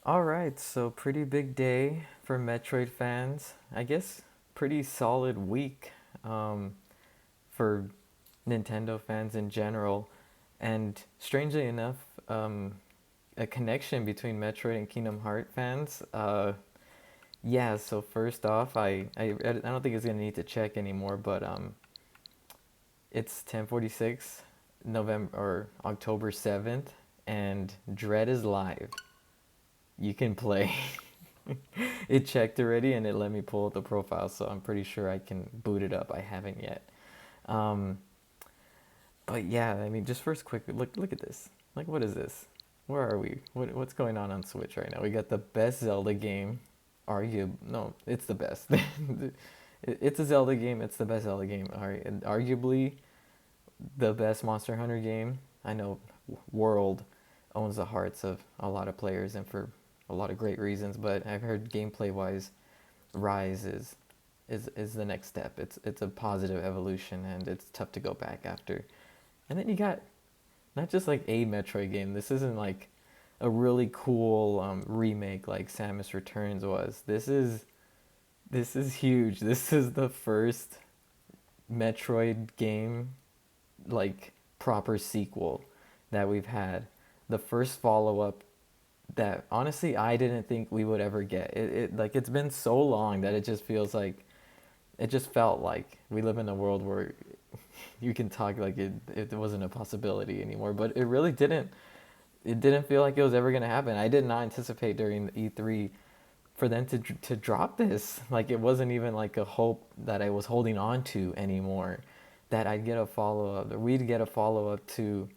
All right, so pretty big day for Metroid fans. I guess pretty solid week um, for Nintendo fans in general. And strangely enough, a connection between Metroid and Kingdom Heart fans. Yeah, so first off, I don't think it's gonna need to check anymore, but it's 10:46, November or October 7th, and Dread is live. You can play. It checked already and it let me pull up the profile, so I'm pretty sure I can boot it up. I haven't yet. Um, but yeah, I mean, just first quick look at this. Like, what is this? Where are we? What's going on Switch right now? We got the best Zelda game. No, it's the best. It's a Zelda game. It's the best Zelda game. And arguably the best Monster Hunter game. I know World owns the hearts of a lot of players and for a lot of great reasons, but I've heard gameplay wise Rise is the next step. It's a positive evolution and it's tough to go back after. And then you got not just like a Metroid game. This isn't like a really cool remake like Samus Returns was. This is huge. This is the first Metroid game like proper sequel that we've had. The first follow up that honestly I didn't think we would ever get. It like it's been so long that it just feels like it just felt like we live in a world where you can talk like it wasn't a possibility anymore. But it really didn't. It didn't feel like it was ever gonna happen. I did not anticipate during the E3 for them to drop this. Like it wasn't even like a hope that I was holding on to anymore. That I'd get a follow up. That we'd get a follow up to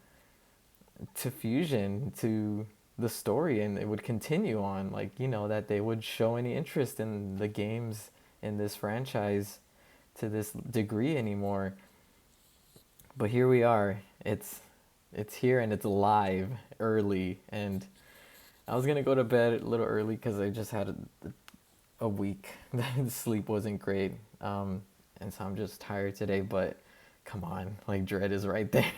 Fusion, to the story, and it would continue on. Like that they would show any interest in the games in this franchise to this degree anymore. But here we are. It's here and it's live early, and I was gonna go to bed a little early because I just had a week. Sleep wasn't great, and so I'm just tired today. But come on, like Dread is right there.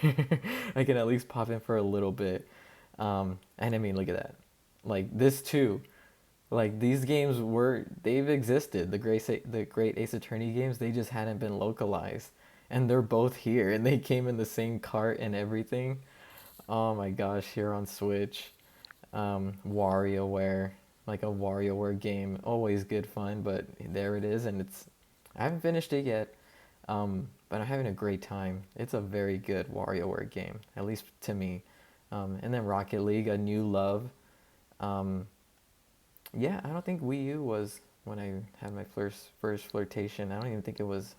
I can at least pop in for a little bit. And I mean, look at that. Like this too. Like these games they've existed. The great Ace Attorney games, they just hadn't been localized, and they're both here, and they came in the same cart and everything. Oh my gosh, here on Switch, WarioWare, like a WarioWare game, always good fun. But there it is, and I haven't finished it yet, but I'm having a great time. It's a very good WarioWare game, at least to me. And then Rocket League, a new love. Um, yeah, I don't think Wii U was when I had my first flirtation. I don't even think it was.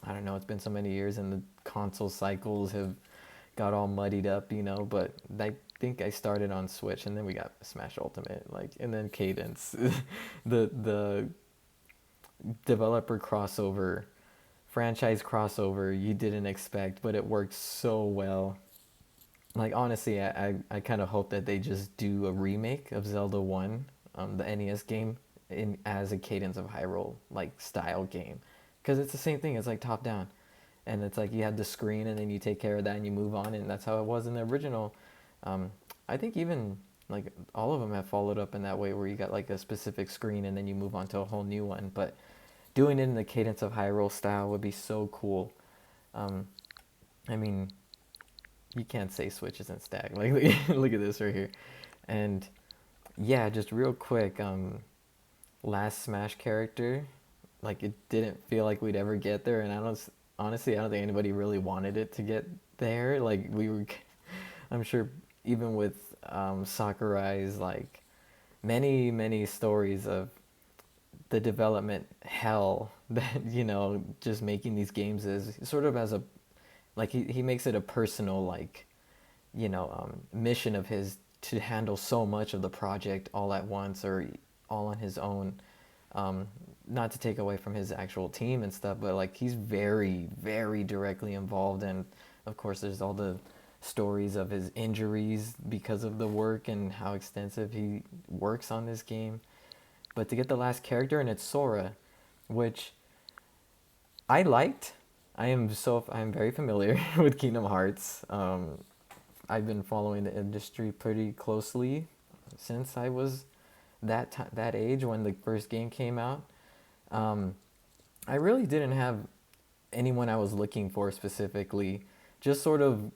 I don't know. It's been so many years, and the console cycles have got all muddied up, But I think I started on Switch, and then we got Smash Ultimate, like, and then Cadence, the developer crossover, franchise crossover you didn't expect, but it worked so well. Like honestly, I kind of hope that they just do a remake of Zelda One, the NES game, in as a Cadence of Hyrule like style game, because it's the same thing. It's like top down, and it's like you have the screen and then you take care of that and you move on, and that's how it was in the original. Um, I think even like all of them have followed up in that way where you got like a specific screen and then you move on to a whole new one. But doing it in the Cadence of Hyrule style would be so cool. Um, I mean, you can't say Switch isn't stacked. Like look at this right here, and yeah, just real quick. Last Smash character, like it didn't feel like we'd ever get there, and honestly I don't think anybody really wanted it to get there. Like we were, I'm sure even with Sakurai's like many stories of the development hell that just making these games is sort of as a like he makes it a personal like mission of his to handle so much of the project all at once or all on his own. um, Not to take away from his actual team and stuff, but like he's very directly involved, and of course there's all the stories of his injuries because of the work and how extensive he works on this game. But to get the last character, and it's Sora, which I liked. I'm very familiar with Kingdom Hearts. I've been following the industry pretty closely since I was that age when the first game came out, um, I really didn't have anyone I was looking for specifically. Just sort of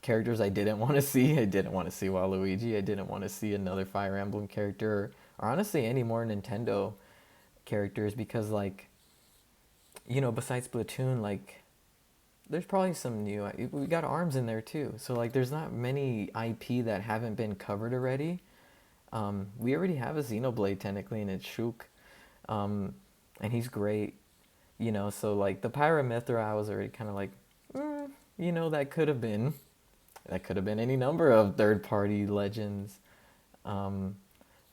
characters I didn't want to see. I didn't want to see Waluigi. I didn't want to see another Fire Emblem character, or honestly any more Nintendo characters, because like, besides Splatoon, like there's probably some new. We got Arms in there too, so like there's not many IP that haven't been covered already. We already have a Xenoblade technically, and it's Shulk, um, and he's great. So like the Pyramithra, I was already kind of like, that could have been any number of third party legends. Um,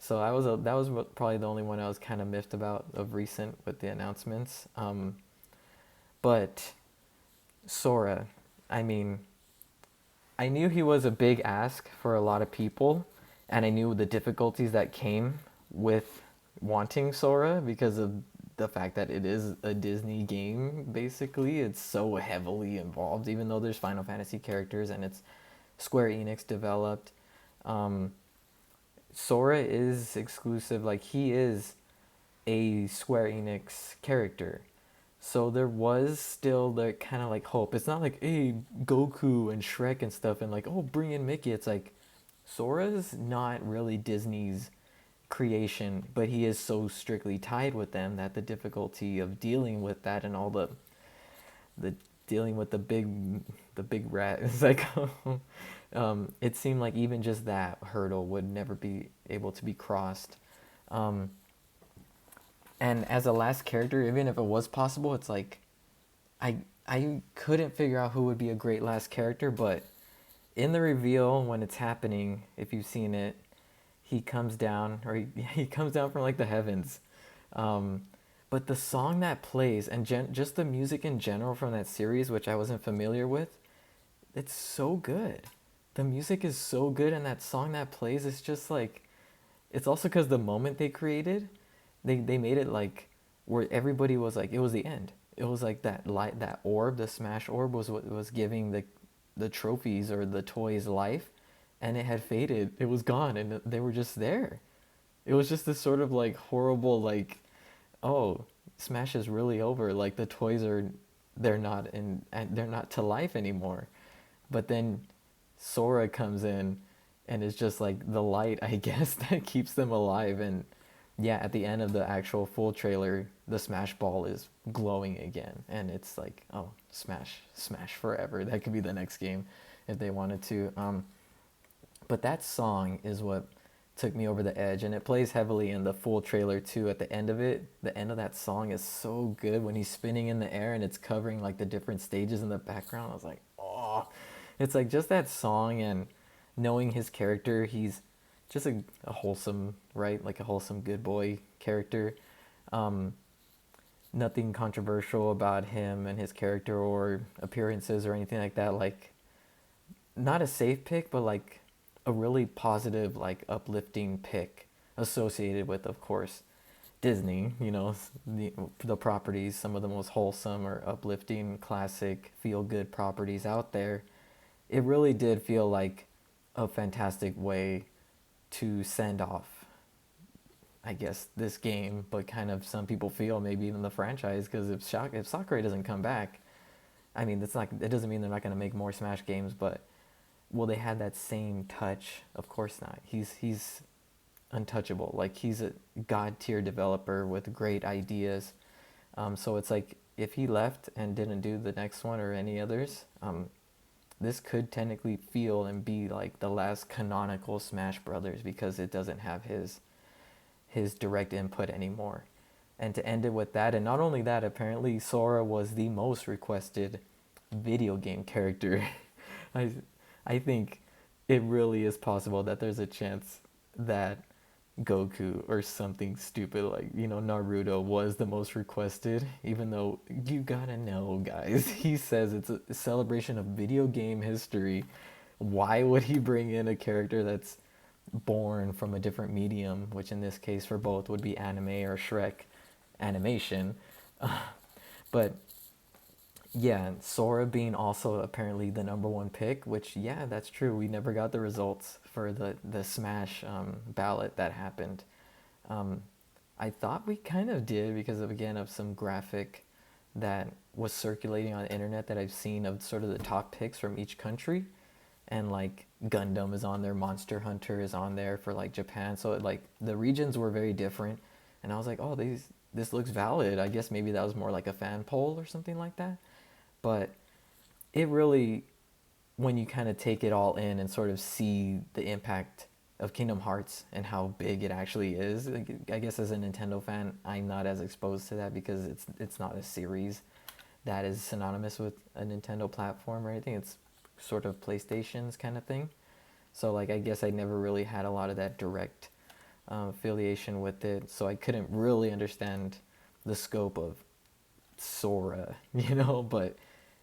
so that was probably the only one I was kind of miffed about of recent with the announcements. But Sora, I mean, I knew he was a big ask for a lot of people, and I knew the difficulties that came with wanting Sora because of the fact that it is a Disney game, basically. It's so heavily involved, even though there's Final Fantasy characters and it's Square Enix developed. Um, Sora is exclusive, like, he is a Square Enix character. So there was still the kind of like hope. It's not like, hey, Goku and Shrek and stuff, and like, oh, bring in Mickey. It's like, Sora's not really Disney's creation, but he is so strictly tied with them that the difficulty of dealing with that and all the dealing with the big rat is like, it seemed like even just that hurdle would never be able to be crossed. Um, and as a last character, even if it was possible, it's like I I couldn't figure out who would be a great last character, but in the reveal when it's happening, if you've seen it, he comes down, or he comes down from like the heavens. Um, but the song that plays and just the music in general from that series, which I wasn't familiar with, it's so good. The music is so good, and that song that plays is just like, it's also because the moment they created, they made it like where everybody was like, it was the end. It was like that light, that orb, the smash orb was what was giving the trophies or the toys life, and it had faded. It was gone, and they were just there. It was just this sort of like horrible, like, oh, Smash is really over. Like the toys are, they're not to life anymore. But then Sora comes in, and it's just like the light, I guess, that keeps them alive. And yeah, at the end of the actual full trailer, the Smash Ball is glowing again, and it's like, oh, Smash forever. That could be the next game if they wanted to. But that song is what took me over the edge, and it plays heavily in the full trailer too. At the end of it, the end of that song is so good when he's spinning in the air and it's covering like the different stages in the background. I was like, oh, it's like just that song, and knowing his character, he's just a wholesome, right? Like a wholesome good boy character. Um, Nothing controversial about him and his character or appearances or anything like that. Like, not a safe pick, but like a really positive, like uplifting pick associated with, of course, Disney. The properties, some of the most wholesome or uplifting, classic, feel good properties out there. It really did feel like a fantastic way to send off, I guess, this game, but kind of some people feel maybe even the franchise, because if Sakurai doesn't come back, I mean, it doesn't mean they're not going to make more Smash games, but will they have that same touch? Of course not. He's untouchable. Like, he's a god tier developer with great ideas. So it's like, if he left and didn't do the next one or any others, this could technically feel and be like the last canonical Smash Brothers, because it doesn't have his direct input anymore. And to end it with that, and not only that, apparently Sora was the most requested video game character. I I think it really is possible that there's a chance that Goku or something stupid like, Naruto was the most requested, even though you gotta know, guys, he says it's a celebration of video game history. Why would he bring in a character that's born from a different medium, which in this case for both would be anime or Shrek animation? But yeah, Sora being also apparently the number one pick, which, yeah, that's true. We never got the results for the Smash ballot that happened. Um, I thought we kind of did because of again of some graphic that was circulating on the internet that I've seen of sort of the top picks from each country, and like Gundam is on there, Monster Hunter is on there for like Japan. So like the regions were very different, and I was like, oh, this looks valid. I guess maybe that was more like a fan poll or something like that. But it really, when you kind of take it all in and sort of see the impact of Kingdom Hearts and how big it actually is, like, I guess as a Nintendo fan, I'm not as exposed to that because it's not a series that is synonymous with a Nintendo platform or anything. It's sort of PlayStation's kind of thing. So like I guess I never really had a lot of that direct affiliation with it, so I couldn't really understand the scope of Sora, you know. But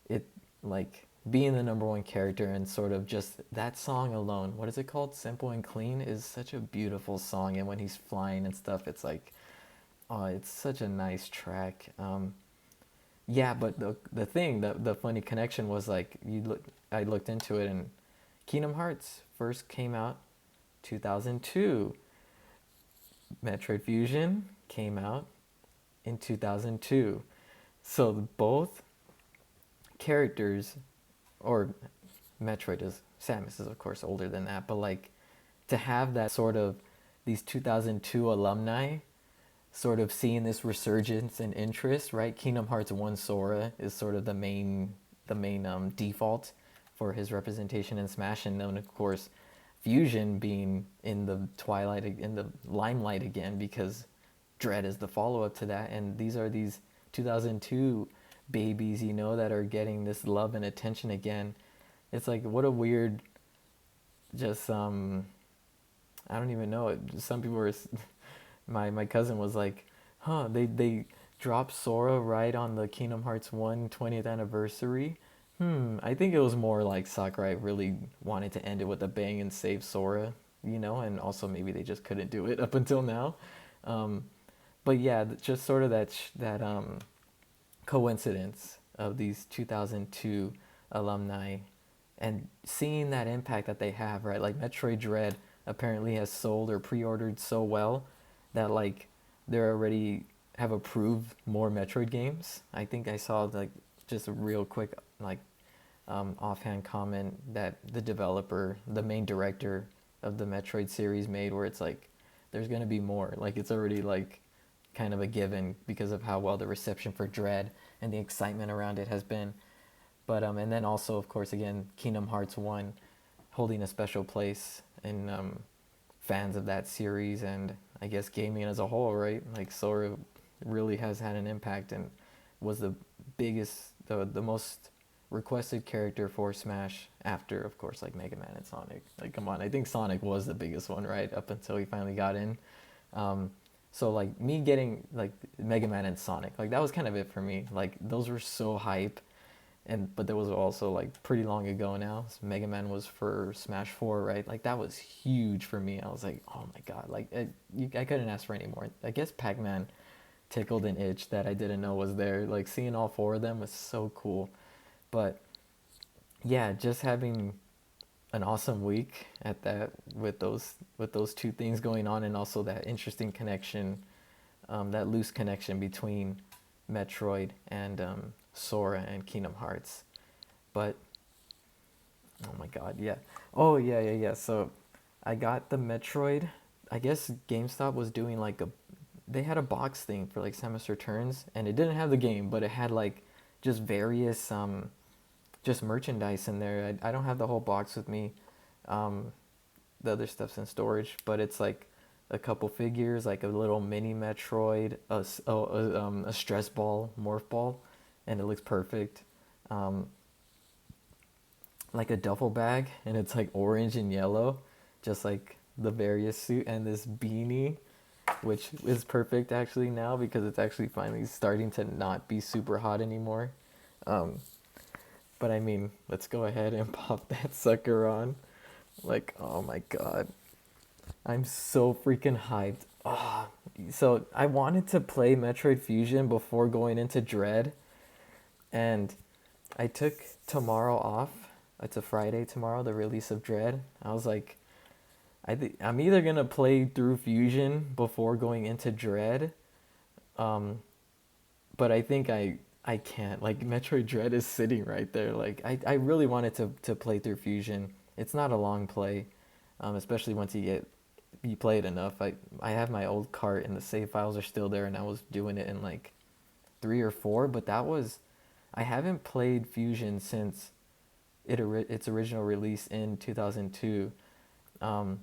it, like, being the number one character and sort of just that song alone, what is it called? Simple and Clean is such a beautiful song, and when he's flying and stuff, it's like, oh, it's such a nice track. Yeah, but the funny connection was like I looked into it, and Kingdom Hearts first came out 2002. Metroid Fusion came out in 2002. So both characters, or Metroid is, Samus is of course older than that, but like to have that sort of these 2002 alumni sort of seeing this resurgence in interest, right? Kingdom Hearts 1 Sora is sort of the main default for his representation in Smash, and then of course Fusion being in the twilight, in the limelight again, because Dread is the follow up to that, and these 2002 babies, you know, that are getting this love and attention again. It's like, what a weird, just I don't even know. Some people were, my cousin was like, huh, they dropped Sora right on the Kingdom Hearts 1 20th anniversary. I think it was more like Sakurai really wanted to end it with a bang and save Sora, you know, and also maybe they just couldn't do it up until now. Um, but yeah, just sort of that coincidence of these 2002 alumni and seeing that impact that they have, right? Like Metroid Dread apparently has sold or pre-ordered so well that like they're already have approved more Metroid games. I think I saw like just a real quick like offhand comment that the developer, the main director of the Metroid series made, where it's like there's gonna be more. Like it's already like kind of a given because of how well the reception for Dread and the excitement around it has been. But and then also of course again Kingdom Hearts 1 holding a special place in fans of that series, and I guess gaming as a whole, right? Like Sora really has had an impact and was the biggest, the most requested character for Smash after, of course, like Mega Man and Sonic. Like, come on, I think Sonic was the biggest one, right? Up until he finally got in. Um, so like me getting like Mega Man and Sonic, like that was kind of it for me. Like those were so hype, and but that was also like pretty long ago now. So Mega Man was for Smash 4, right? Like that was huge for me. I was like, oh my god, like I couldn't ask for any more. I guess Pac-Man tickled an itch that I didn't know was there. Like seeing all four of them was so cool. But yeah, just having an awesome week at that with those two things going on, and also that interesting connection, that loose connection between Metroid and Sora and Kingdom Hearts. But oh my god, yeah. Oh yeah. So I got the Metroid. I guess GameStop was doing like they had a box thing for like Samus Returns, and it didn't have the game, but it had like just various just merchandise in there. I don't have the whole box with me. Um, the other stuff's in storage, but it's like a couple figures, like a little mini Metroid, a stress ball, morph ball, and it looks perfect. Um, like a duffel bag, and it's like orange and yellow, just like the various suit, and this beanie, which is perfect actually now because it's actually finally starting to not be super hot anymore. Um, but I mean, let's go ahead and pop that sucker on. Like, oh my god. I'm so freaking hyped. Ah, so I wanted to play Metroid Fusion before going into Dread, and I took tomorrow off. It's a Friday tomorrow, the release of Dread. I was like, I think I'm either gonna play through Fusion before going into Dread, um, but I think I can't. Like Metroid Dread is sitting right there. Like I really wanted to play through Fusion. It's not a long play, especially once you play it enough. I have my old cart and the save files are still there, and I was doing it in like 3 or 4. But that was I haven't played Fusion since its original release in 2002. Um,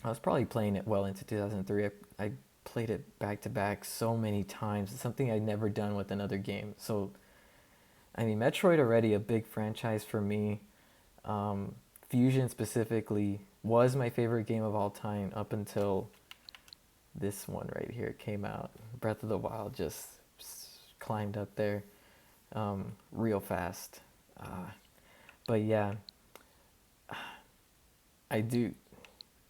I was probably playing it well into 2003. I played it back to back so many times. It's something I'd never done with another game. So, I mean, Metroid already a big franchise for me. Um, Fusion specifically was my favorite game of all time up until this one right here came out. Breath of the Wild just climbed up there real fast. Uh, but yeah, I do.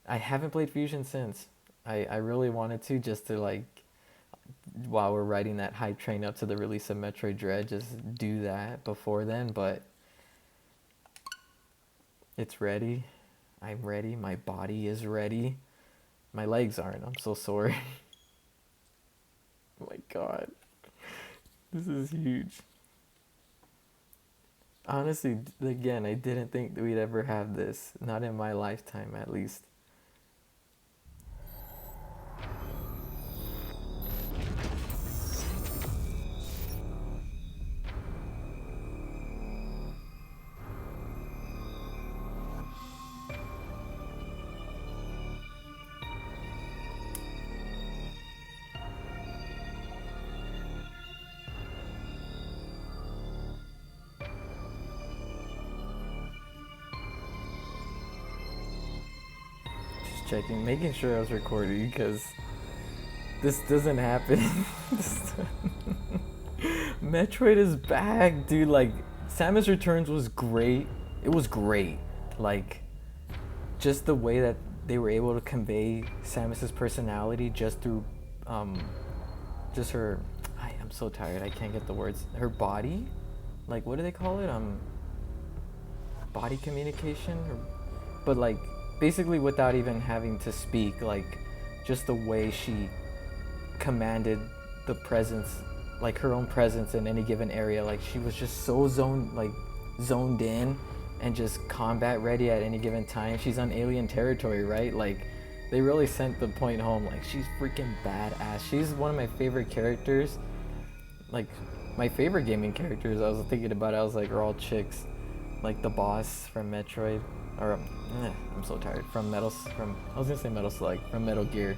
I haven't played Fusion since. I really wanted to just to like while we're riding that hype train up to the release of Metroid Dread, just do that before then, but it's ready. I'm ready. My body is ready. My legs aren't. I'm so sore. Oh my god. This is huge. Honestly, again, I didn't think that we'd ever have this. Not in my lifetime, at least. Just checking, making sure I was recording because this doesn't happen. Metroid is back, dude. Like, Samus Returns was great. It was great. Like, just the way that they were able to convey Samus's personality just through, um, just her. I'm so tired. I can't get the words. Her body, like, what do they call it? Body communication, but like, basically without even having to speak, like, just the way she commanded the presence, like her own presence in any given area. Like she was just so zoned in and just combat ready at any given time. She's on alien territory, right? Like they really sent the point home. Like she's freaking badass. She's one of my favorite characters. Like my favorite gaming characters. I was thinking about it. I was like, are all chicks. Like the boss from Metroid, or I'm so tired. From I was gonna say Metal Slug from Metal Gear.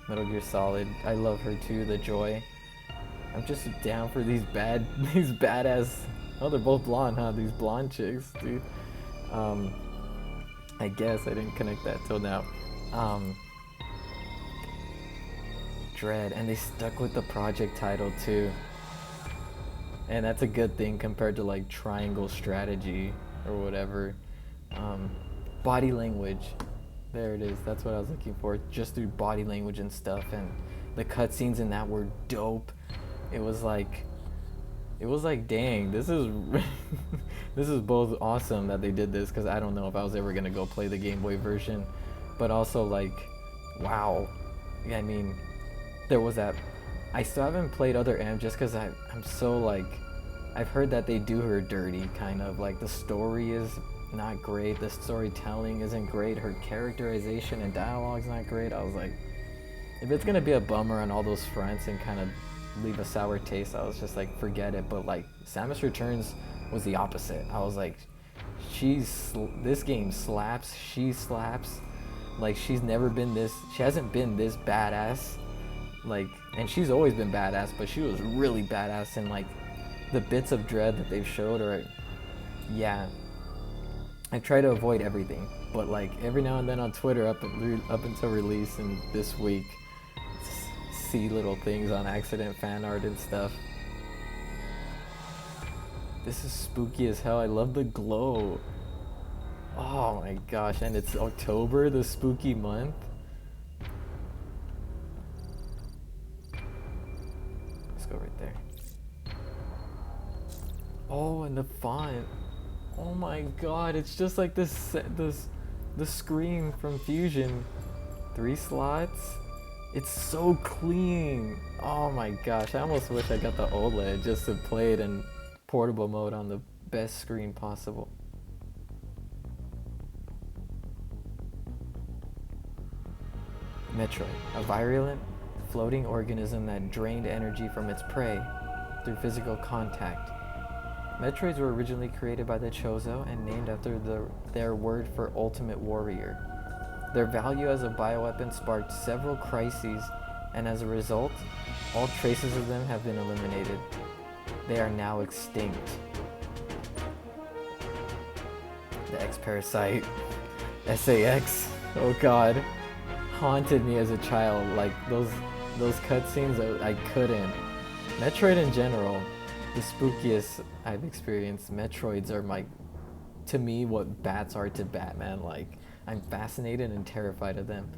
Metal Gear Solid. I love her too, the Joy. I'm just down for these these badass. Oh, they're both blonde, huh? These blonde chicks, dude. I guess I didn't connect that till now. Um, Dread, and they stuck with the project title too. And that's a good thing compared to like Triangle Strategy or whatever. Um, Body language. There it is. That's what I was looking for. Just through body language and stuff, and the cutscenes in that were dope. It was like, dang, this is this is both awesome that they did this because I don't know if I was ever gonna go play the Game Boy version, but also like, wow. Yeah, I mean, there was that. I still haven't played other M just because I'm so like, I've heard that they do her dirty, kind of like the story is not great, the storytelling isn't great, her characterization and dialogue's not great. I was like, if it's gonna be a bummer on all those fronts and kind of leave a sour taste, I was just like, forget it. But like Samus Returns was the opposite. I was like, this game slaps, she slaps. Like she hasn't been this badass. Like, and she's always been badass, but she was really badass in like the bits of Dread that they've showed her. Yeah, I try to avoid everything, but like every now and then on Twitter up until release and this week, see little things on accident, fan art and stuff. This is spooky as hell. I love the glow. Oh my gosh, and it's October, the spooky month. Let's go right there. Oh, and the font. Oh my god, it's just like this the screen from Fusion. 3 slots. It's so clean. Oh my gosh, I almost wish I got the OLED just to play it in portable mode on the best screen possible. Metroid, a virulent, floating organism that drained energy from its prey through physical contact. Metroids were originally created by the Chozo and named after their word for ultimate warrior. Their value as a bioweapon sparked several crises, and as a result, all traces of them have been eliminated. They are now extinct. The X-Parasite, SAX, oh god, haunted me as a child. Like those cutscenes, I couldn't. Metroid in general, the spookiest I've experienced. Metroids are to me, what bats are to Batman. Like, I'm fascinated and terrified of them.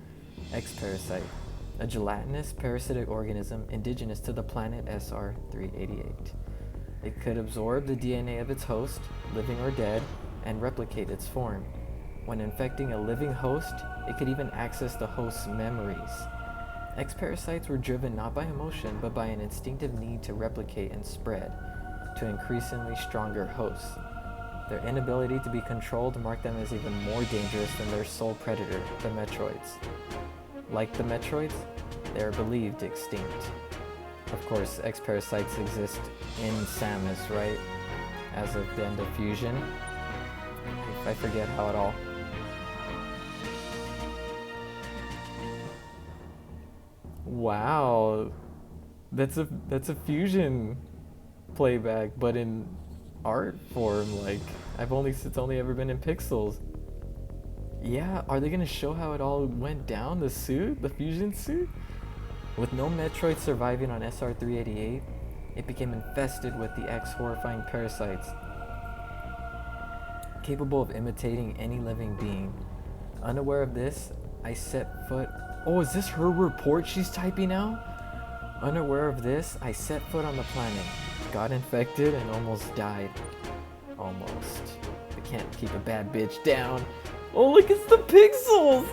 X-Parasite, a gelatinous parasitic organism indigenous to the planet SR-388. It could absorb the DNA of its host, living or dead, and replicate its form. When infecting a living host, it could even access the host's memories. X-Parasites were driven not by emotion, but by an instinctive need to replicate and spread to increasingly stronger hosts. Their inability to be controlled marked them as even more dangerous than their sole predator, the Metroids. Like the Metroids, they are believed extinct. Of course, X-Parasites exist in Samus, right? As of the end of Fusion. I forget how it all... Wow, that's a Fusion playback, but in art form. Like, it's only ever been in pixels. Yeah, are they gonna show how it all went down? The suit, the Fusion suit? With no Metroid surviving on SR-388, it became infested with the X horrifying parasites, capable of imitating any living being. Unaware of this, I set foot... Oh, is this her report she's typing out? Unaware of this, I set foot on the planet, got infected, and almost died. Almost. I can't keep a bad bitch down. Oh, look, it's the pixels!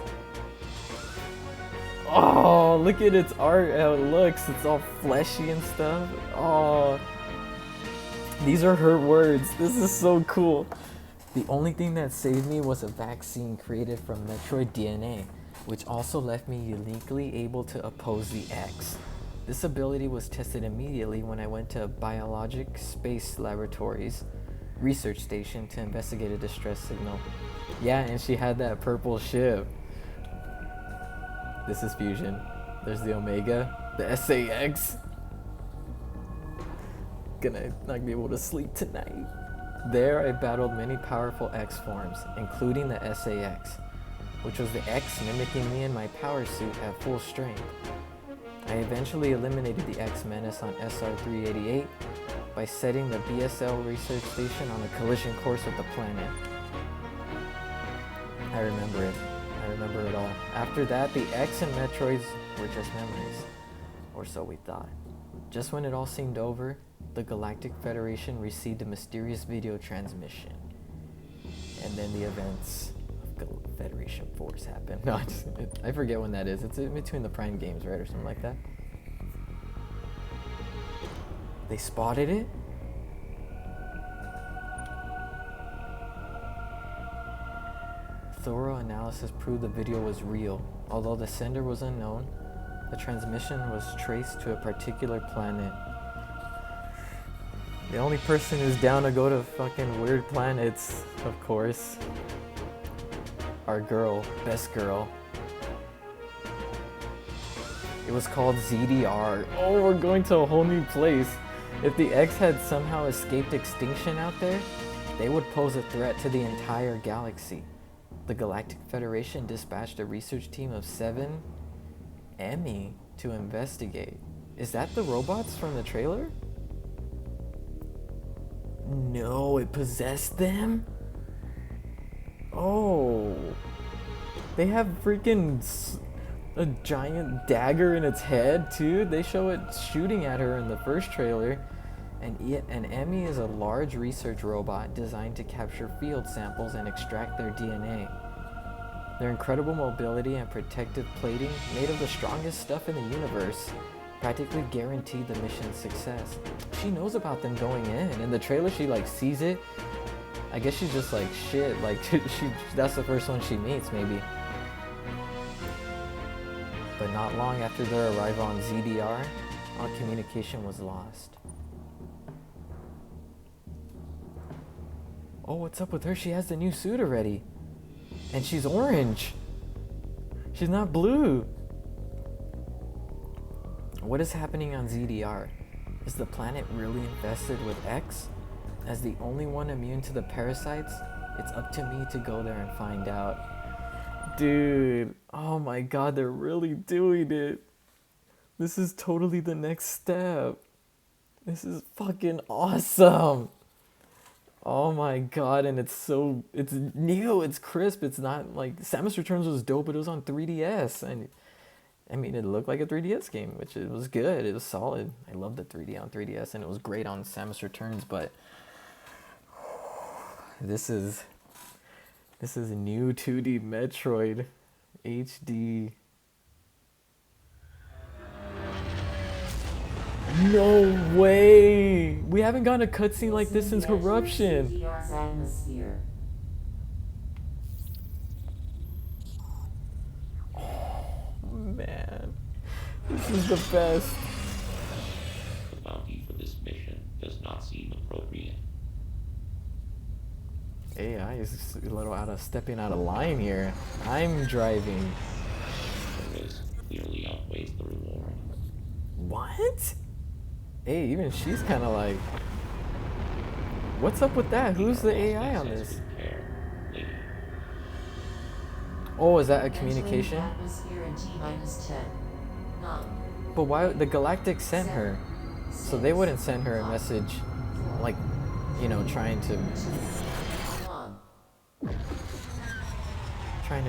Oh, look at its art, how it looks. It's all fleshy and stuff. Oh, these are her words. This is so cool. The only thing that saved me was a vaccine created from Metroid DNA, which also left me uniquely able to oppose the X. This ability was tested immediately when I went to Biologic Space Laboratories research station to investigate a distress signal. Yeah, and she had that purple ship. This is Fusion. There's the Omega, the SAX. Gonna not be able to sleep tonight. There I battled many powerful X forms, including the SAX, which was the X mimicking me in my power suit at full strength. I eventually eliminated the X menace on SR-388 by setting the BSL research station on a collision course with the planet. I remember it. I remember it all. After that, the X and Metroids were just memories. Or so we thought. Just when it all seemed over, the Galactic Federation received a mysterious video transmission. And then the events of Federation Force happened. No, I forget when that is. It's in between the Prime games, right? Or something like that. They spotted it? Thorough analysis proved the video was real. Although the sender was unknown, the transmission was traced to a particular planet. The only person who's down to go to fucking weird planets, of course. Our girl, best girl. It was called ZDR. Oh, we're going to a whole new place. If the X had somehow escaped extinction out there, they would pose a threat to the entire galaxy. The Galactic Federation dispatched a research team of 7 Emmy to investigate. Is that the robots from the trailer? No, it possessed them? Oh. They have freaking a giant dagger in its head too. They show it shooting at her in the first trailer. And Emmy is a large research robot designed to capture field samples and extract their DNA. Their incredible mobility and protective plating, made of the strongest stuff in the universe, practically guaranteed the mission's success. She knows about them going in. In the trailer, she like sees it. I guess she's just like shit. Like that's the first one she meets, maybe. But not long after their arrival on ZDR, all communication was lost. Oh, what's up with her? She has the new suit already. And she's orange. She's not blue. What is happening on ZDR? Is the planet really infested with X? As the only one immune to the parasites, it's up to me to go there and find out. Dude, oh my god, they're really doing it. This is totally the next step. This is fucking awesome. Oh my god, and it's new, it's crisp, it's not like, Samus Returns was dope, but it was on 3DS, and I mean, it looked like a 3DS game, which it was good, it was solid. I loved the 3D on 3DS, and it was great on Samus Returns, but this is new 2D Metroid HD. No way! We haven't gotten a cutscene like this since Corruption. Oh man, this is the best. The bounty for this mission does not seem appropriate. AI is a little stepping out of line here. I'm driving. The risk clearly outweighs the reward. What? Hey, even she's kind of like, what's up with that? Who's the AI on this? Oh, is that a communication? But why? The Galactic sent her, so they wouldn't send her a message, like, you know, trying to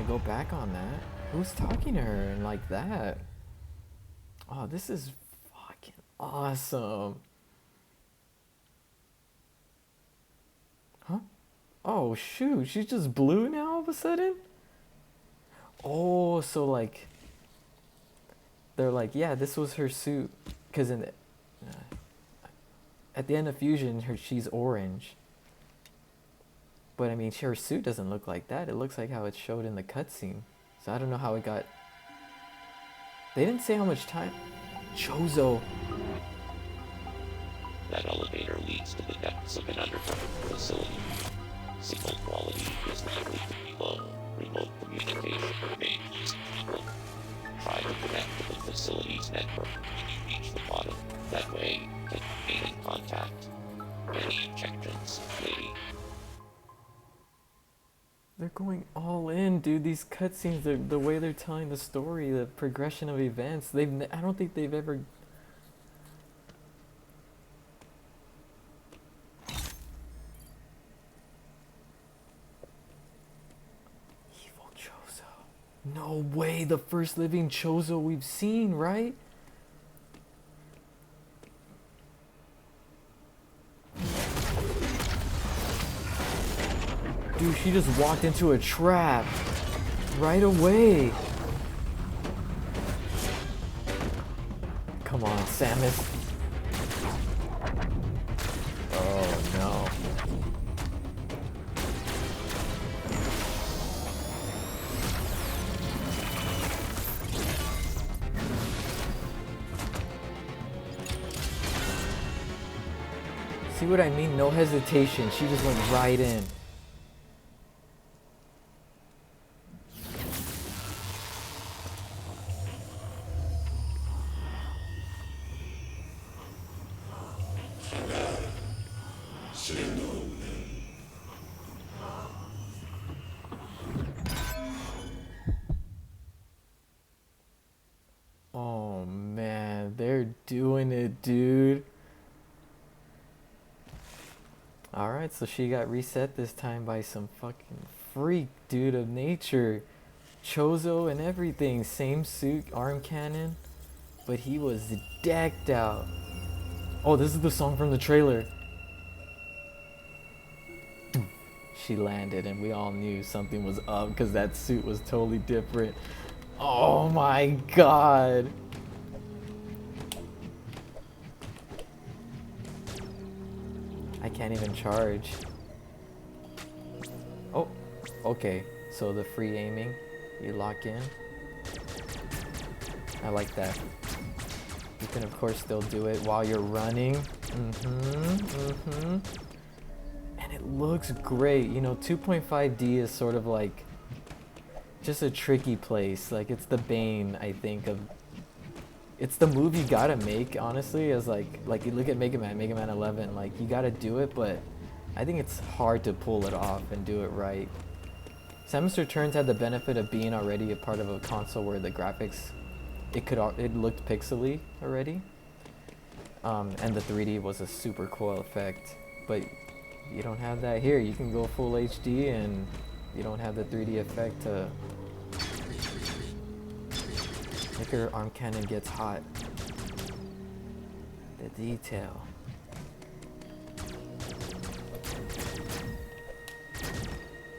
go back on that. Who's talking to her and like that? Oh, this is fucking awesome. Huh? Oh shoot, she's just blue now all of a sudden? Oh, so like, they're like, yeah, this was her suit, because in the, at the end of Fusion, she's orange. But I mean, her suit doesn't look like that. It looks like how it showed in the cutscene. So I don't know how it got. They didn't say how much time. Chozo. That elevator leads to the depths of an underground facility. Signal quality is likely to be low. Remote communication remains difficult. Try to connect to the facility's network when you reach the bottom. That way, you can remain in contact. Any objections, lady? They're going all in, dude. These cutscenes, the way they're telling the story, the progression of events. I don't think they've ever. Evil Chozo. No way, the first living Chozo we've seen, right? Dude, she just walked into a trap right away. Come on, Samus. Oh no. See what I mean? No hesitation. She just went right in. Oh man, they're doing it, dude. Alright, so she got reset this time by some fucking freak dude of nature. Chozo and everything. Same suit, arm cannon. But he was decked out. Oh, this is the song from the trailer. she landed, and we all knew something was up because that suit was totally different. Oh my god. I can't even charge. Oh, okay. So the free aiming, you lock in. I like that. You can of course still do it while you're running. And it looks great. You know, 2.5D is sort of like just a tricky place. Like it's the bane, I think, of it's the move you gotta make, honestly, as like you look at Mega Man 11, like you gotta do it, but I think it's hard to pull it off and do it right. Samus Returns had the benefit of being already a part of a console where the graphics, it looked pixely already, and the 3D was a super cool effect, but you don't have that here. You can go full HD and you don't have the 3D effect to. Look, her arm cannon gets hot. The detail.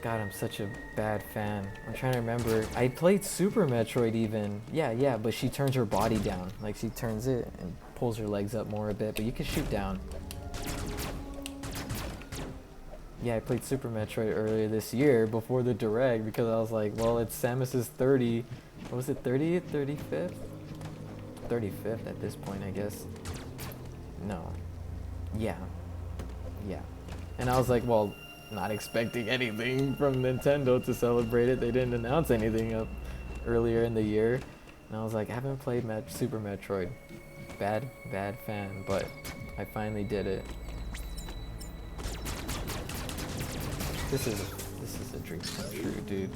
God, I'm such a bad fan. I'm trying to remember. I played Super Metroid even. Yeah, but she turns her body down. Like she turns it and pulls her legs up more a bit, but you can shoot down. Yeah, I played Super Metroid earlier this year before the Direct because I was like, well, it's Samus's 30. What was it, 30th, 35th? 35th at this point, I guess. No. Yeah. And I was like, well, not expecting anything from Nintendo to celebrate it. They didn't announce anything up earlier in the year. And I was like, I haven't played Super Metroid. Bad fan, but I finally did it. This is a dream come true, dude.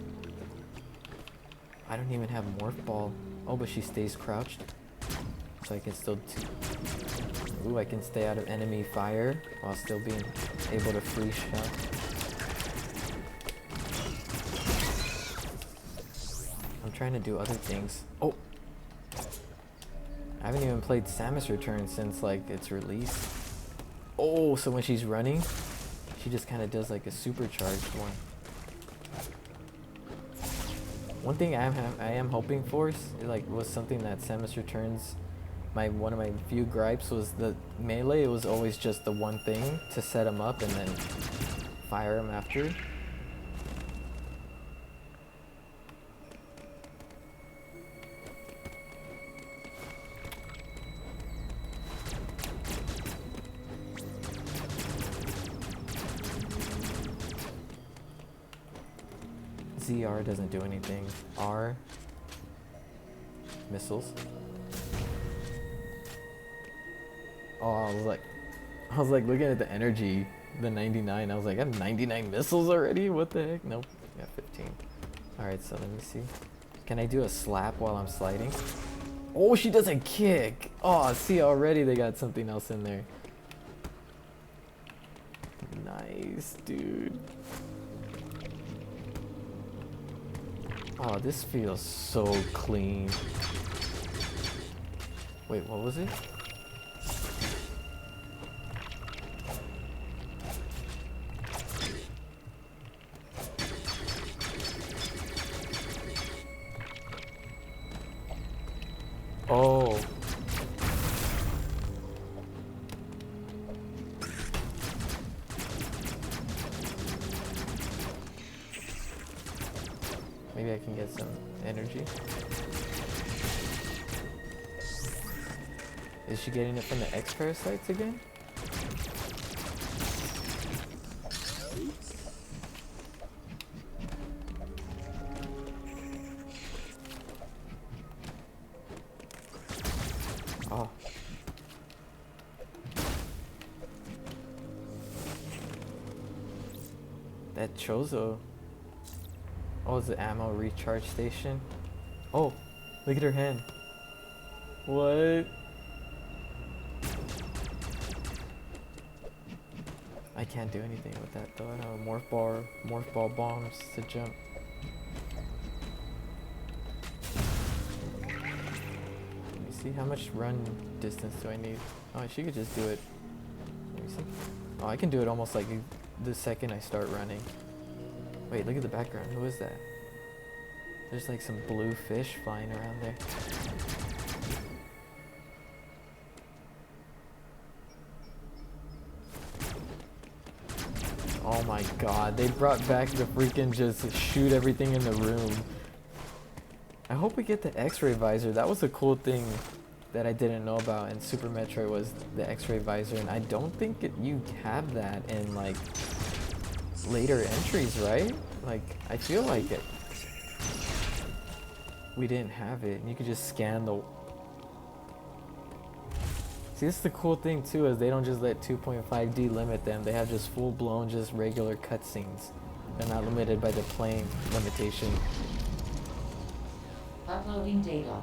I don't even have Morph Ball. Oh, but she stays crouched. So I can still ooh, I can stay out of enemy fire while still being able to free shot. I'm trying to do other things. Oh! I haven't even played Samus Returns since like its release. Oh, so when she's running, she just kind of does like a supercharged one. One thing I am hoping for is, like, was something that Samus Returns, one of my few gripes was the melee. It was always just the one thing to set him up and then fire him after. ZR doesn't do anything. R, missiles. Oh, I was like looking at the energy, the 99. I was like, I have 99 missiles already? What the heck? Nope, got 15. Alright, so let me see. Can I do a slap while I'm sliding? Oh, she doesn't kick! Oh, see, already they got something else in there. Nice, dude. Oh, this feels so clean. Wait, what was it? Oh. Maybe I can get some energy. Is she getting it from the X parasites again? Oh. That Chozo. Oh, it's the ammo recharge station. Oh, look at her hand. What? I can't do anything with that though. I don't have morph ball bombs to jump. Let me see, how much run distance do I need? Oh, she could just do it. Let me see. Oh, I can do it almost like the second I start running. Wait, look at the background. Who is that? There's like some blue fish flying around there. Oh my god, they brought back the freaking just shoot everything in the room. I hope we get the X-ray visor. That was a cool thing that I didn't know about in Super Metroid, was the X-ray visor, and I don't think you have that in like later entries, right? Like, I feel like it. We didn't have it, and you could just scan the... See, this is the cool thing too, is they don't just let 2.5D limit them. They have just full-blown, just regular cutscenes. They're not limited by the playing limitation. Uploading data.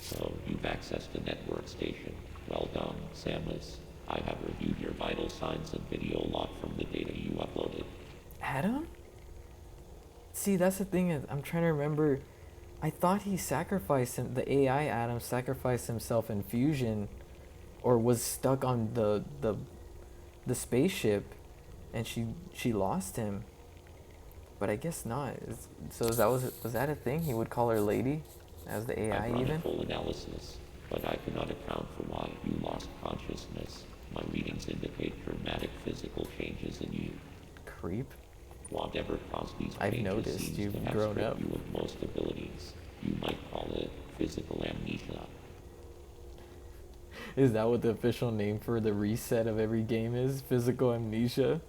So, you've accessed a network station. Well done, Samus. I have reviewed your vital signs and video log from the data you uploaded. Adam? See, that's the thing, is I'm trying to remember. I thought he sacrificed him, the AI Adam sacrificed himself in Fusion, or was stuck on the spaceship, and she lost him. But I guess not. So was that a thing? He would call her lady as the AI I've run even? a full analysis, but I cannot account for why you lost consciousness. My readings indicate dramatic physical changes in you. Creep. Whatever caused these I've changes noticed seems you've to have grown stripped up. you of most abilities. You might call it physical amnesia. Is that what the official name for the reset of every game is? Physical amnesia?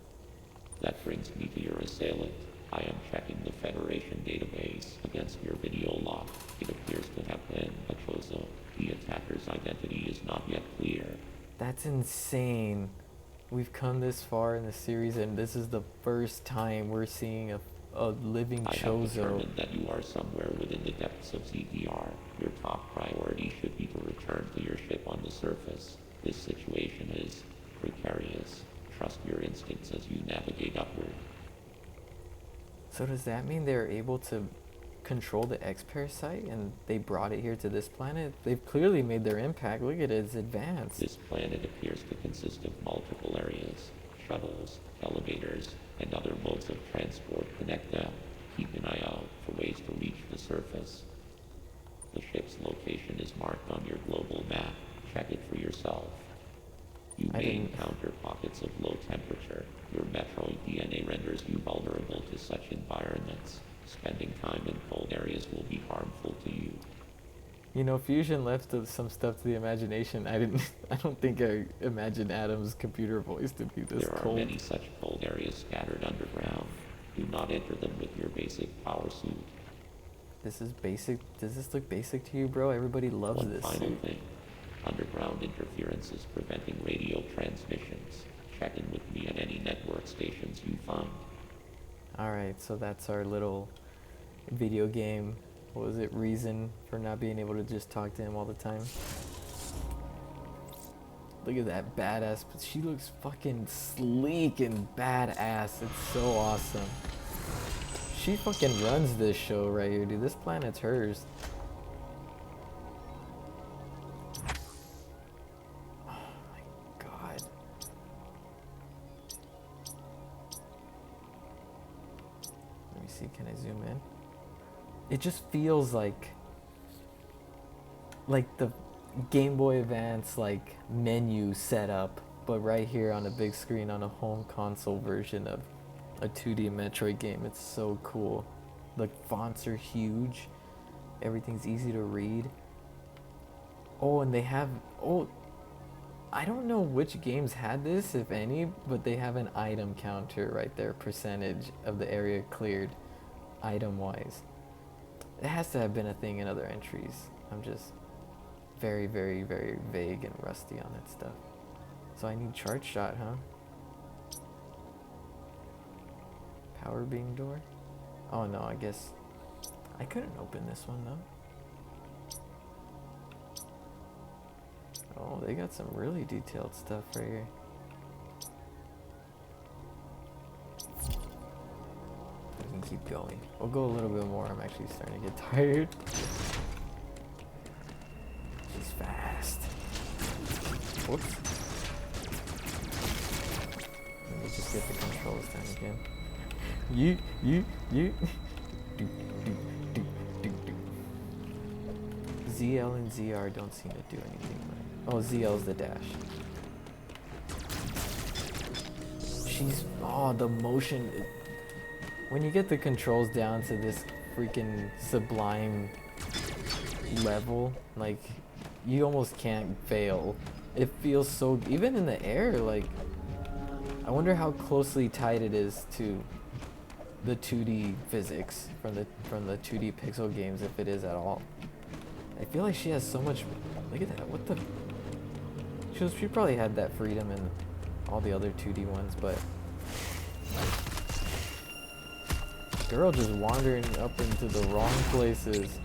That brings me to your assailant. I am checking the Federation database against your video log. It appears to have been a Chozo. The attacker's identity is not yet clear. That's insane. We've come this far in the series, and this is the first time we're seeing a living I have Chozo. determined that you are somewhere within the depths of ZDR. Your top priority should be to return to your ship on the surface. This situation is precarious. Trust your instincts as you navigate upward. So does that mean they're able to control the X-Parasite, and they brought it here to this planet? They've clearly made their impact. Look at it, it's advanced. This planet appears to consist of multiple areas. Shuttles, elevators, and other modes of transport connect them. Keep an eye out for ways to reach the surface. The ship's location is marked on your global map. Check it for yourself. You may encounter pockets of low temperature. Your Metroid DNA renders you vulnerable to such environments. Spending time in cold areas will be harmful to you. You know, Fusion left some stuff to the imagination. I don't think I imagined Adam's computer voice to be this There are cold. many such cold areas scattered underground. Do not enter them with your basic power suit. This is basic. Does this look basic to you, bro? Everybody loves One this final suit. thing. Underground interference is preventing radio transmissions. Check in with me at any network stations you find. Alright, so that's our little video game, what was it, reason for not being able to just talk to him all the time. Look at that badass, but she looks fucking sleek and badass. It's so awesome. She fucking runs this show right here, dude. This planet's hers. Oh my god. Let me see, can I zoom in? It just feels like the Game Boy Advance like menu setup, but right here on a big screen on a home console version of a 2D Metroid game. It's so cool. The fonts are huge. Everything's easy to read. Oh, and they have, I don't know which games had this, if any, but they have an item counter right there, percentage of the area cleared, item-wise. It has to have been a thing in other entries. I'm just very, very, very vague and rusty on that stuff. So I need charge shot, huh? Power beam door? Oh no, I guess I couldn't open this one though. Oh, they got some really detailed stuff right here. We can keep going. We'll go a little bit more. I'm actually starting to get tired. She's fast. Whoops. me just get the controls down again. You. ZL and ZR don't seem to do anything right. Oh, ZL's the dash. The motion. When you get the controls down to this freaking sublime level, like, you almost can't fail. It feels so, even in the air, like, I wonder how closely tied it is to the 2D physics from the 2D pixel games, if it is at all. I feel like she has so much, look at that, what the, she probably had that freedom in all the other 2D ones, but girl just wandering up into the wrong places.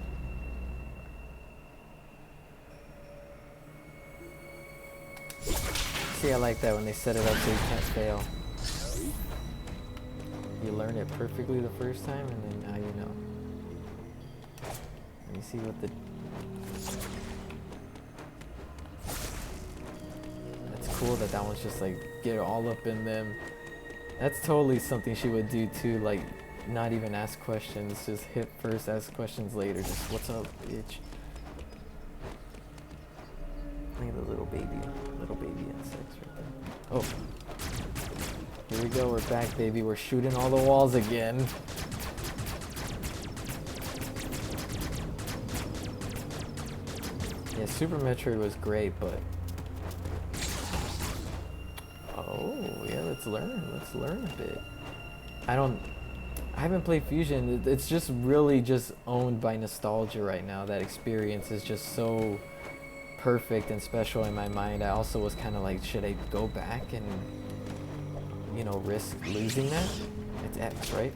See, I like that when they set it up so you can't fail. You learn it perfectly the first time, and then now you know. Let me see what the... That's cool that that one's just like, get all up in them. That's totally something she would do too, like, not even ask questions, just hit first, ask questions later, just what's up, bitch. Look at the little baby insects right there. Oh, here we go, we're back, baby, we're shooting all the walls again. Yeah, Super Metroid was great, but... Oh, yeah, let's learn a bit. I haven't played Fusion. It's just really just owned by nostalgia right now. That experience is just so perfect and special in my mind. I also was kind of like, should I go back and, you know, risk losing that? It's X, right?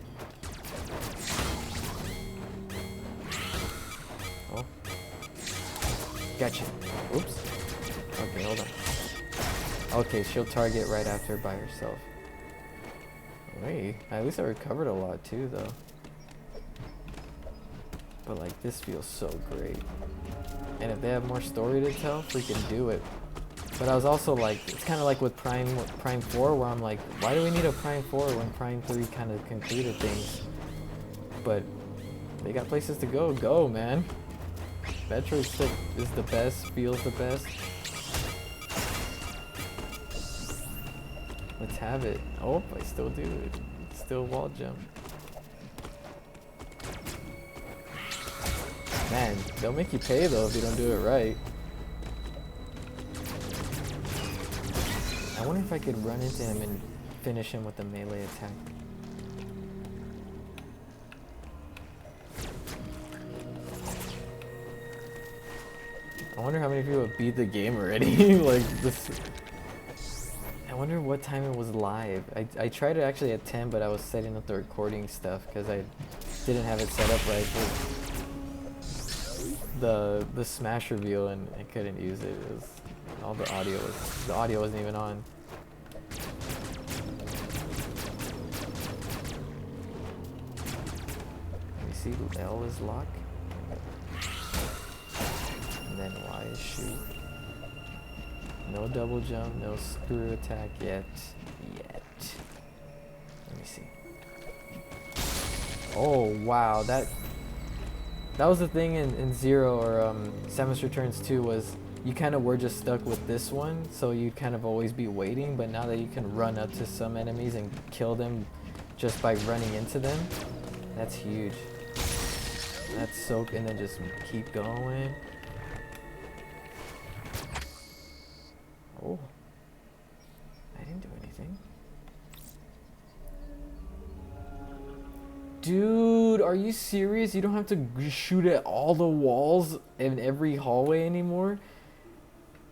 Oh. Gotcha. Oops. Okay, hold on. Okay, she'll target right after by herself. Wait, at least I recovered a lot too, though. But like, this feels so great. And if they have more story to tell, freaking do it. But I was also like, it's kind of like with Prime 4, where I'm like, why do we need a Prime 4 when Prime 3 kind of concluded things? But they got places to go, man. Metroid is the best, feels the best. Let's have it. Oh, I still do it. Still wall jump. Man, they'll make you pay though if you don't do it right. I wonder if I could run into him and finish him with a melee attack. I wonder how many people have beat the game already. Like this. I wonder what time it was live. I tried it actually at 10, but I was setting up the recording stuff because I didn't have it set up right for the Smash reveal, and I couldn't use it. It was all the audio wasn't even on. Let me see, L is lock, and then Y is shoot. No double jump, no screw attack yet. Let me see. Oh wow, that was the thing in Zero or Samus Returns 2 was you kind of were just stuck with this one, so you kind of always be waiting. But now that you can run up to some enemies and kill them just by running into them, that's huge. That's so, and then just keep going. Oh, I didn't do anything. Dude, are you serious? You don't have to shoot at all the walls in every hallway anymore?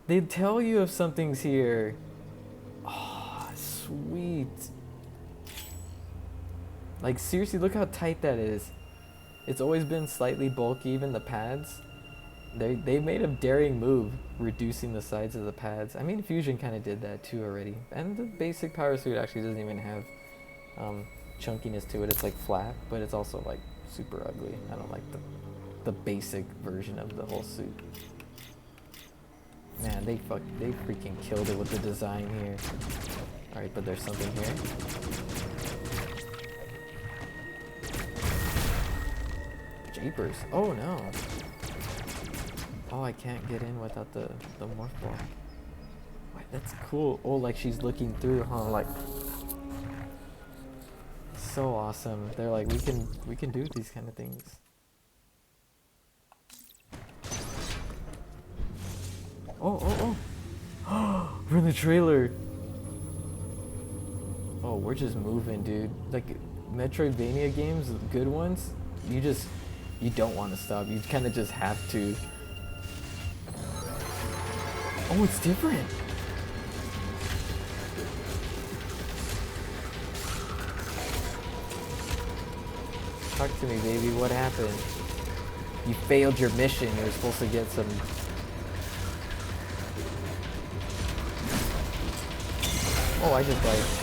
They tell you if something's here. Oh, sweet. Like, seriously, look how tight that is. It's always been slightly bulky, even the pads. They made a daring move, reducing the size of the pads. I mean, Fusion kind of did that too already. And the basic power suit actually doesn't even have chunkiness to it. It's like flat, but it's also like super ugly. I don't like the basic version of the whole suit. Man, they freaking killed it with the design here. Alright, but there's something here. Japers. Oh no. Oh, I can't get in without the morph ball. Wait, that's cool. Oh, like she's looking through, huh? Like, so awesome. They're like, we can do these kind of things. Oh, oh, oh. We're in the trailer. Oh, we're just moving, dude. Like, Metroidvania games, good ones, you don't want to stop. You kind of just have to. Oh, it's different. Talk to me, baby. What happened? You failed your mission. You were supposed to get some. Oh, I just like.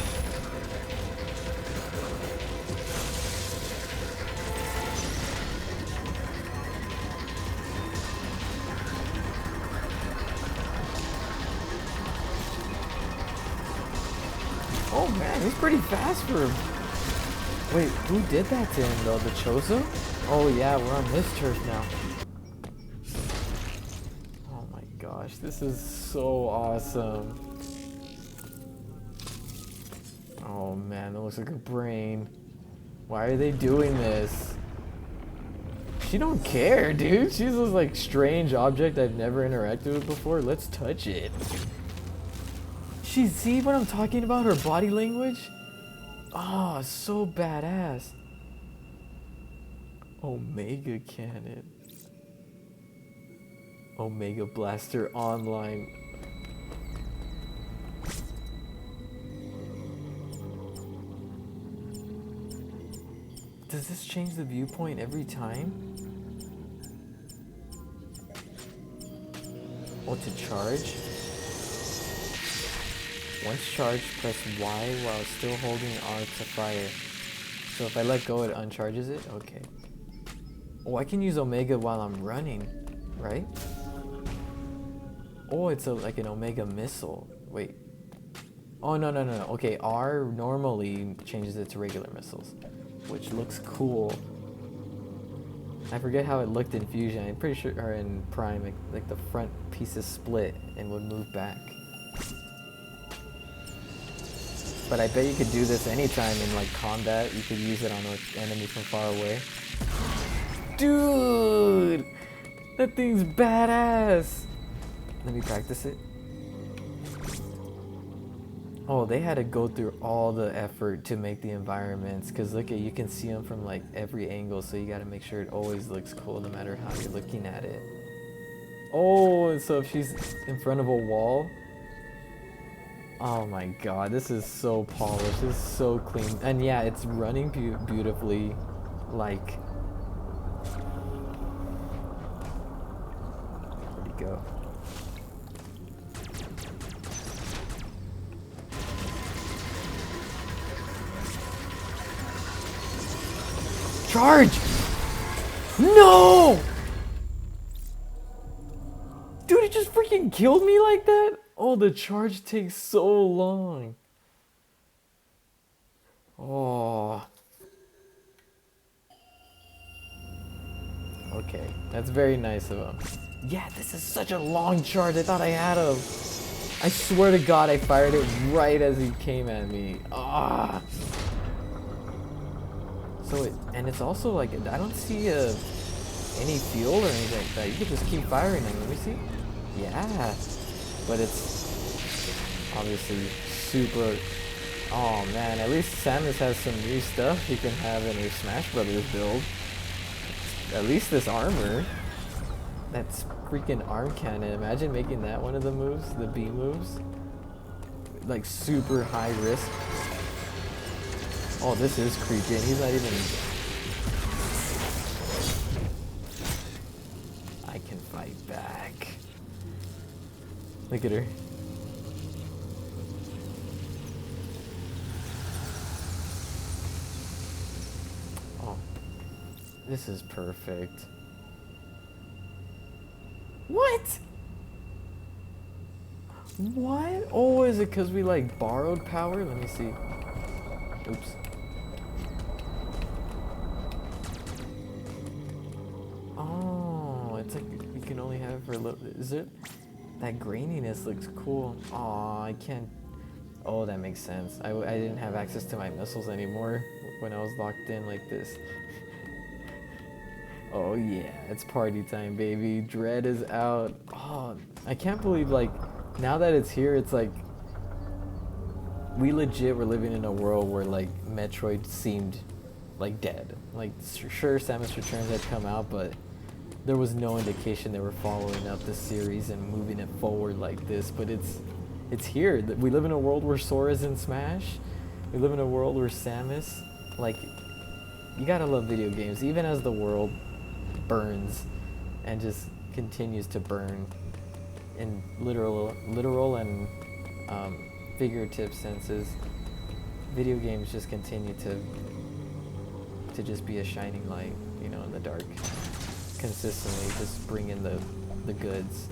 Oh man, he's pretty fast for him. Wait, who did that to him though? The Chozo? Oh yeah, we're on this turf now. Oh my gosh, this is so awesome. Oh man, that looks like a brain. Why are they doing this? She don't care, dude. She's this like strange object I've never interacted with before. Let's touch it. She see what I'm talking about? Her body language? Oh, so badass. Omega Cannon. Omega Blaster Online. Does this change the viewpoint every time? Oh, to charge? Once charged, press Y while still holding R to fire. So if I let go, it uncharges it? Okay. Oh, I can use Omega while I'm running, right? Oh, it's like an Omega missile. Wait. Oh, no. Okay, R normally changes it to regular missiles, which looks cool. I forget how it looked in Fusion. I'm pretty sure, or in Prime, like the front pieces split and would move back. But I bet you could do this anytime in like combat. You could use it on an enemy from far away. Dude! That thing's badass! Let me practice it. Oh, they had to go through all the effort to make the environments. Cause look at, you can see them from like every angle. So you gotta make sure it always looks cool no matter how you're looking at it. Oh, and so if she's in front of a wall. Oh my god, this is so polished, this is so clean. And yeah, it's running beautifully, like... Where'd he go? Charge! No! Dude, it just freaking killed me like that? Oh, the charge takes so long. Oh. Okay, that's very nice of him. Yeah, this is such a long charge. I thought I had him. I swear to God, I fired it right as he came at me. Ah. So and it's also like, I don't see any fuel or anything like that. You could just keep firing them. Let me see. Yeah. But it's obviously super... Oh man, at least Samus has some new stuff you can have in her Smash Brothers build. At least this armor. That's freaking arm cannon. Imagine making that one of the moves, the B moves. Like super high risk. Oh, this is creepy and he's not even... I can fight back. Look at her. Oh, this is perfect. What? What? Oh, is it because we like borrowed power? Let me see. Oops. Oh, it's like you can only have it for a little. Is it? That graininess looks cool. Aw, I can't. Oh, that makes sense. I didn't have access to my missiles anymore when I was locked in like this. Oh yeah, it's party time, baby. Dread is out. Oh, I can't believe like now that it's here, it's like we legit were living in a world where like Metroid seemed like dead. Like sure, Samus Returns had come out, but there was no indication they were following up the series and moving it forward like this. But it's here. We live in a world where Sora's in Smash. We live in a world where Samus, like, you gotta love video games, even as the world burns and just continues to burn in literal and figurative senses. Video games just continue to just be a shining light, you know, in the dark, consistently just bring in the goods.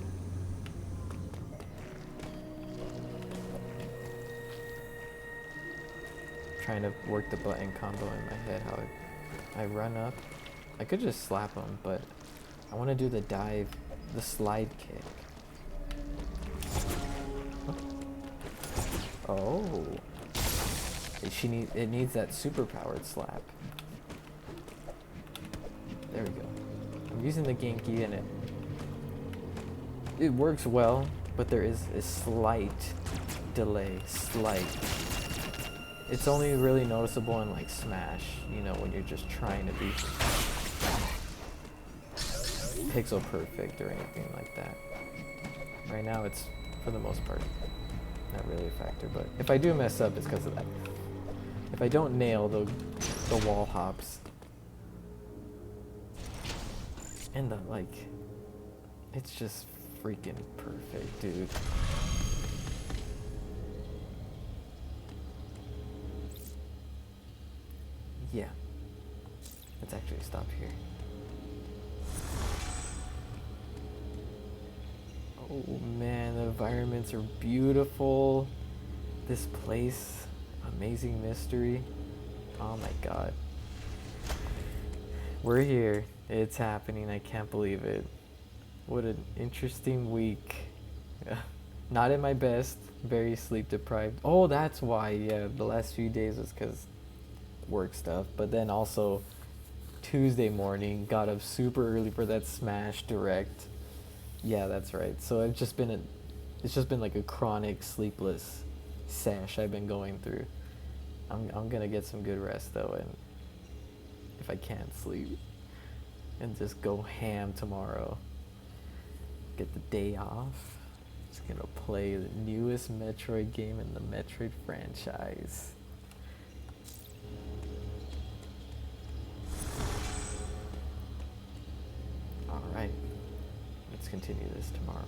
Trying to work the button combo in my head, how I run up. I could just slap him, but I want to do the dive, the slide kick. Oh, it needs that super powered slap. There we go. I'm using the Genki and it works well, but there is a slight delay, slight. It's only really noticeable in like Smash, you know, when you're just trying to be pixel perfect or anything like that. Right now it's, for the most part, not really a factor, but if I do mess up, it's because of that. If I don't nail the wall hops, and the, like, it's just freaking perfect, dude. Yeah. Let's actually stop here. Oh man, the environments are beautiful. This place, amazing mystery. Oh my god. We're here. It's happening. I can't believe it. What an interesting week. Not at my best. Very sleep deprived. Oh, that's why. Yeah, the last few days was because work stuff. But then also Tuesday morning, got up super early for that Smash Direct. Yeah, that's right. So it's just been like a chronic sleepless sesh I've been going through. I'm gonna get some good rest though, and if I can't sleep, and just go ham tomorrow. Get the day off. Just gonna play the newest Metroid game in the Metroid franchise. Alright, let's continue this tomorrow.